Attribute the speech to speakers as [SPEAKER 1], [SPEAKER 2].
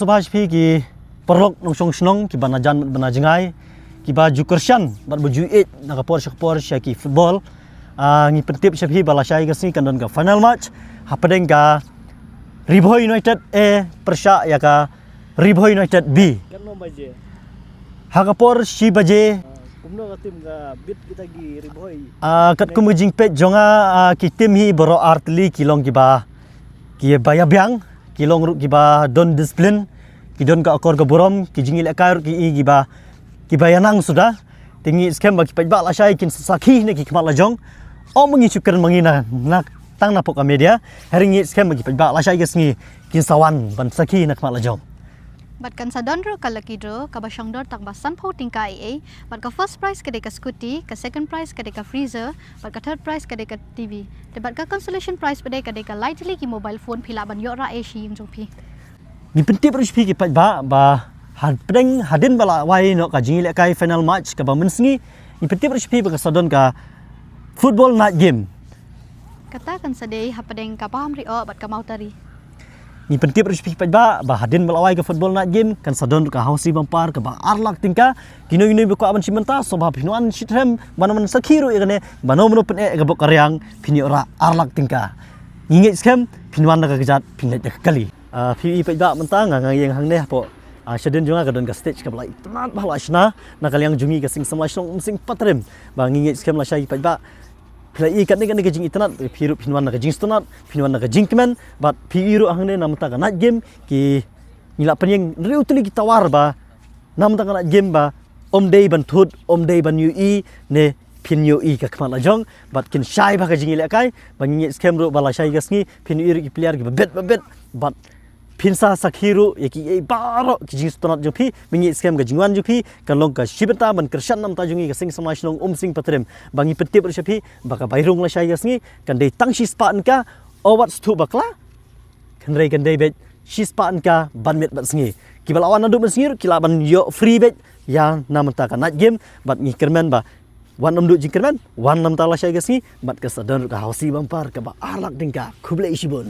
[SPEAKER 1] Subhash phi ki perlok nong song snong ki banajan banajengai ki baju kersian bat baju it nak por ki football ngi pentip syafi balasai gasni kandon ka final match hapadeng ka Pynphuh United A persya ya ka Pynphuh United B
[SPEAKER 2] kan no baje
[SPEAKER 1] hakapor si baje
[SPEAKER 2] kumno ka tim ka bit kita gi Pynphuh
[SPEAKER 1] kat kumujing pet jonga ki tim hi boro artli kilong ki ba ki bayabyang kilong ru ki ba don discipline ki don ka akor ka burom ki jingil akair ki ba ki bayanang sudah tingi scam ba ki pajba la syai kin sakhi ne ki kmal la jong o mengi syukur mengina nak tang na poka media haringi scam ba ki pajba la syai gesngi kin sawan ban sakhi nak kmal la jong
[SPEAKER 3] bat kan sadon ro kalaki dro ka basyang dor tak basan phau tingka ai bat ka first prize ka deka scooty ka second prize ka deka freezer bat ka third prize ka deka TV de bat ka consolation prize pada ka deka lightly ki mobile phone phila ban yo ra ai shi jong phi
[SPEAKER 1] ni pentip ru phi ki pajba ba hadeng hadin bala wai no ka jingil kai final match ka ba mensngi ni pentip ru phi ba ka sadon ka football night game
[SPEAKER 3] kata kan sadei hapadeng ka paham ri o bat ka mau tari
[SPEAKER 1] ni pentip ru phi pajba ba hadin bala wai ka football night game kan sadon ka hausi bampar ka ba arlak tingka kino ba ko aban simenta so ba pinuan shitrem banaman sakhiru igane banomno pen e ga bok karyang pini ora arlak tingka ngingit scam pinuan na ka gejat pinlet kali phi pajba mentang ngayeng hang ne po sedin junga ka don ka stage ka bala itnat bahla asna na kalyang jungi ka sing samla song umsing patrem ba ngingit scam la syai pajba Play ikat ni kan jing itnat piru pinwan na jing stonat pinwan na jing kemen but piru hangne namta ka night game ki ngila penyeng reutli ki tawar ba namta ka night game ba day ban thud day ban ui ne pin ui ka kmala jong but kin shai ba ka jing ila kai ba ngi scam ro bala shai gasngi pin ui ki player ki bet but pinsa sakhiru yaki ei baro ki jing stonat jo phi mingi scam ga jingwan jo phi kan long ka shibeta ban kershan nam ta jungi ka sing samash long umsing patrem bangi petip ro shapi baka bairung la shai gasngi kan dei tang shi span ka owat stu bakla kan dei bet shi span ka ban met bat sngi ki balawan nadu ban sngi ki laban yo free bet ya namta ka night game bat ngi kermen ba wan nam du jing kermen wan nam ta la shai gasngi bat ka sadon ka hausi bampar ka ba arlak dingka khuble isibun